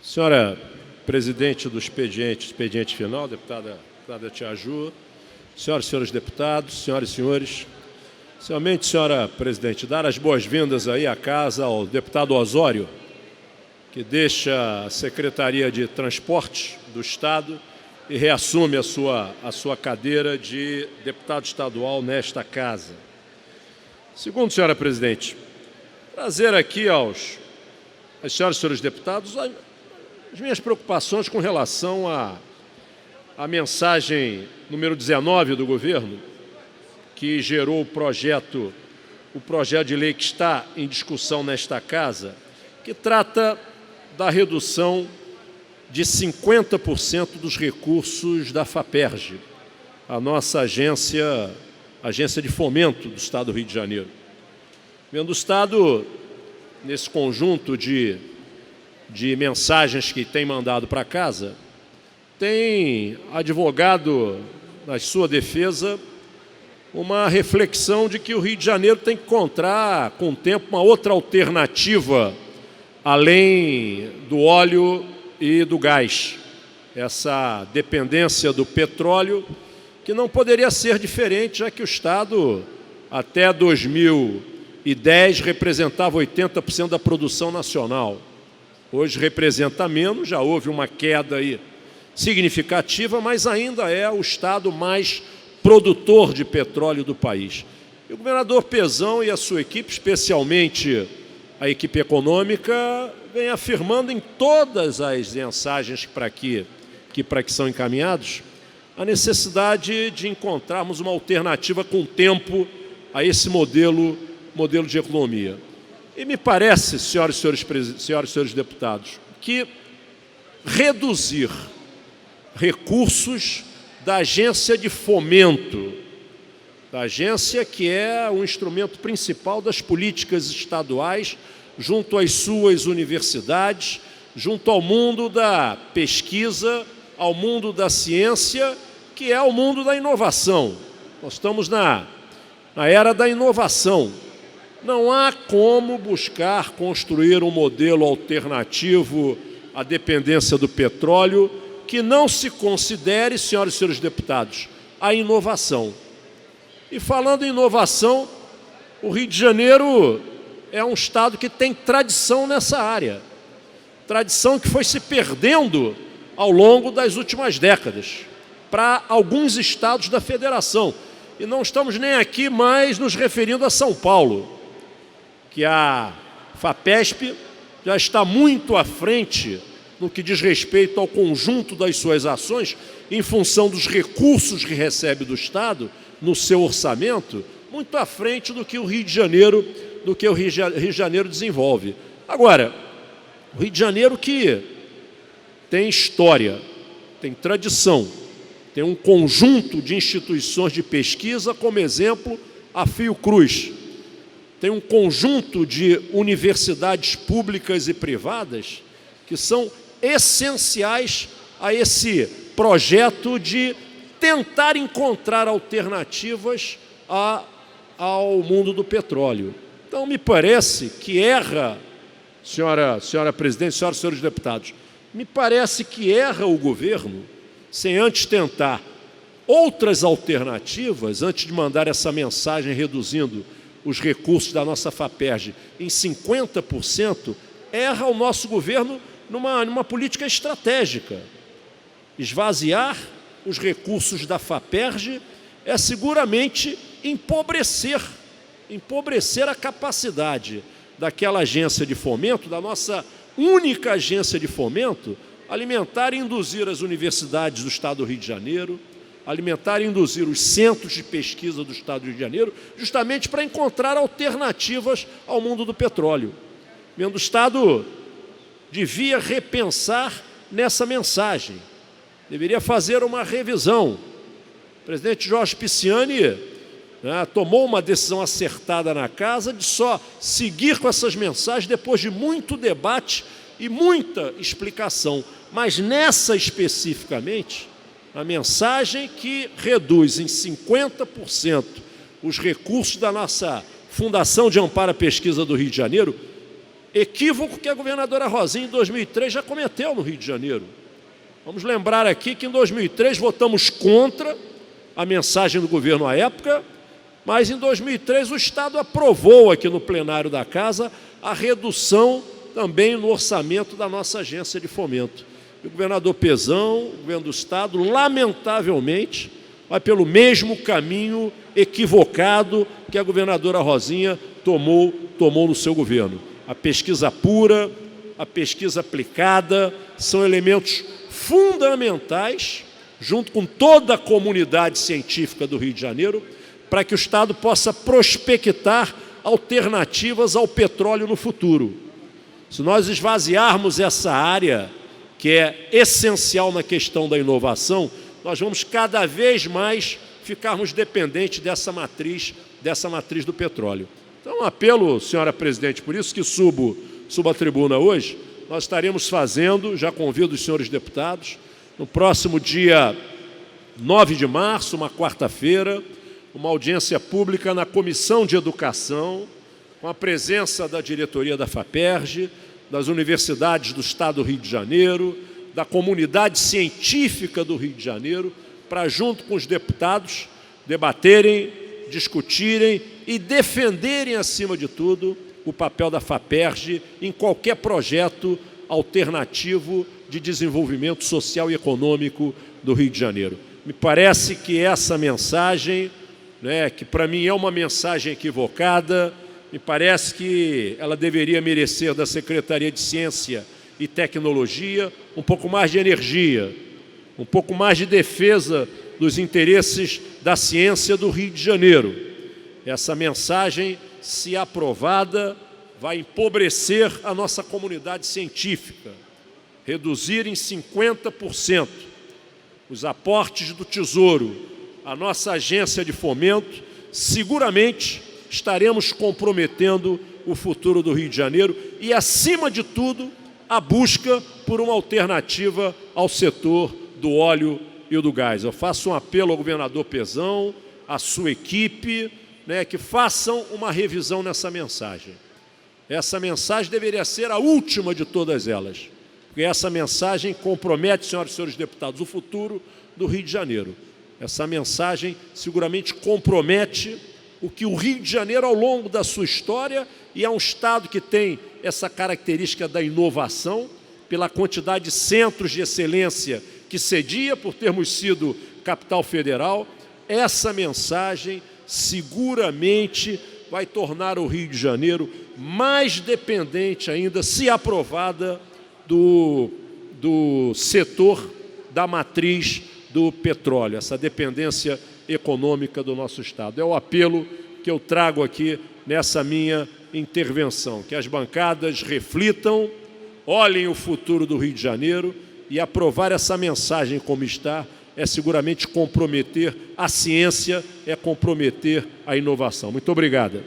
Senhora presidente do expediente final, deputada Tia Ju, senhoras e senhores deputados, senhoras e senhores, inicialmente, senhora presidente, dar as boas-vindas aí à casa ao deputado Osório, que deixa a Secretaria de Transportes do Estado e reassume a sua cadeira de deputado estadual nesta casa. Segundo, senhora presidente, trazer aqui às senhoras e senhores deputados as minhas preocupações com relação à mensagem número 19 do governo, que gerou o projeto de lei que está em discussão nesta casa, que trata da redução de 50% dos recursos da FAPERJ, a nossa agência de fomento do Estado do Rio de Janeiro. Vendo o Estado, nesse conjunto de mensagens que tem mandado para casa, tem advogado, na sua defesa, uma reflexão de que o Rio de Janeiro tem que encontrar, com o tempo, uma outra alternativa, além do óleo e do gás. Essa dependência do petróleo, que não poderia ser diferente, já que o Estado, até 2010, representava 80% da produção nacional. Hoje representa menos, já houve uma queda aí significativa, mas ainda é o Estado mais produtor de petróleo do país. E o governador Pezão e a sua equipe, especialmente a equipe econômica, vem afirmando em todas as mensagens que para que são encaminhados, a necessidade de encontrarmos uma alternativa com o tempo a esse modelo de economia. E me parece, senhoras e senhores deputados, que reduzir recursos da agência de fomento, da agência que é o instrumento principal das políticas estaduais, junto às suas universidades, junto ao mundo da pesquisa, ao mundo da ciência, que é o mundo da inovação. Nós estamos na era da inovação. Não há como buscar construir um modelo alternativo à dependência do petróleo que não se considere, senhoras e senhores deputados, a inovação. E falando em inovação, o Rio de Janeiro é um estado que tem tradição nessa área. Tradição que foi se perdendo ao longo das últimas décadas para alguns estados da federação. E não estamos nem aqui mais nos referindo a São Paulo, que a FAPESP já está muito à frente no que diz respeito ao conjunto das suas ações, em função dos recursos que recebe do Estado no seu orçamento, muito à frente do que o Rio de Janeiro desenvolve. Agora, o Rio de Janeiro que tem história, tem tradição, tem um conjunto de instituições de pesquisa, como exemplo, a Fiocruz. Tem um conjunto de universidades públicas e privadas que são essenciais a esse projeto de tentar encontrar alternativas ao mundo do petróleo. Então, me parece que erra, senhora presidente, senhoras e senhores deputados, me parece que erra o governo sem antes tentar outras alternativas, antes de mandar essa mensagem reduzindo os recursos da nossa FAPERJ em 50%, erra o nosso governo numa política estratégica. Esvaziar os recursos da FAPERJ é seguramente empobrecer a capacidade daquela agência de fomento, da nossa única agência de fomento, alimentar e induzir as universidades do Estado do Rio de Janeiro, alimentar e induzir os centros de pesquisa do Estado do Rio de Janeiro, justamente para encontrar alternativas ao mundo do petróleo. O Estado devia repensar nessa mensagem, deveria fazer uma revisão. O presidente Jorge Pisciani tomou uma decisão acertada na casa de só seguir com essas mensagens depois de muito debate e muita explicação. Mas nessa especificamente, a mensagem que reduz em 50% os recursos da nossa Fundação de Amparo à Pesquisa do Rio de Janeiro, equívoco que a governadora Rosinha, em 2003, já cometeu no Rio de Janeiro. Vamos lembrar aqui que em 2003 votamos contra a mensagem do governo à época, mas em 2003 o Estado aprovou aqui no plenário da Casa a redução também no orçamento da nossa agência de fomento. E o governador Pezão, o governo do Estado, lamentavelmente, vai pelo mesmo caminho equivocado que a governadora Rosinha tomou no seu governo. A pesquisa pura, a pesquisa aplicada, são elementos fundamentais, junto com toda a comunidade científica do Rio de Janeiro, para que o Estado possa prospectar alternativas ao petróleo no futuro. Se nós esvaziarmos essa área, que é essencial na questão da inovação, nós vamos cada vez mais ficarmos dependentes dessa matriz do petróleo. Então, um apelo, senhora presidente, por isso que subo a tribuna hoje, nós estaremos fazendo, já convido os senhores deputados, no próximo dia 9 de março, uma quarta-feira, uma audiência pública na Comissão de Educação, com a presença da diretoria da FAPERJ, das universidades do Estado do Rio de Janeiro, da comunidade científica do Rio de Janeiro, para, junto com os deputados, debaterem, discutirem e defenderem, acima de tudo, o papel da FAPERJ em qualquer projeto alternativo de desenvolvimento social e econômico do Rio de Janeiro. Me parece que essa mensagem, que para mim é uma mensagem equivocada, me parece que ela deveria merecer da Secretaria de Ciência e Tecnologia um pouco mais de energia, um pouco mais de defesa dos interesses da ciência do Rio de Janeiro. Essa mensagem, se aprovada, vai empobrecer a nossa comunidade científica, reduzir em 50% os aportes do Tesouro à nossa agência de fomento. Seguramente estaremos comprometendo o futuro do Rio de Janeiro e, acima de tudo, a busca por uma alternativa ao setor do óleo e do gás. Eu faço um apelo ao governador Pezão, à sua equipe, que façam uma revisão nessa mensagem. Essa mensagem deveria ser a última de todas elas, porque essa mensagem compromete, senhoras e senhores deputados, o futuro do Rio de Janeiro. Essa mensagem seguramente compromete o que o Rio de Janeiro, ao longo da sua história, e é um Estado que tem essa característica da inovação, pela quantidade de centros de excelência que cedia por termos sido capital federal, essa mensagem seguramente vai tornar o Rio de Janeiro mais dependente ainda, se aprovada, do setor da matriz do petróleo, essa dependência econômica do nosso Estado. É o apelo que eu trago aqui nessa minha intervenção, que as bancadas reflitam, olhem o futuro do Rio de Janeiro, e aprovar essa mensagem como está é seguramente comprometer a ciência, é comprometer a inovação. Muito obrigado.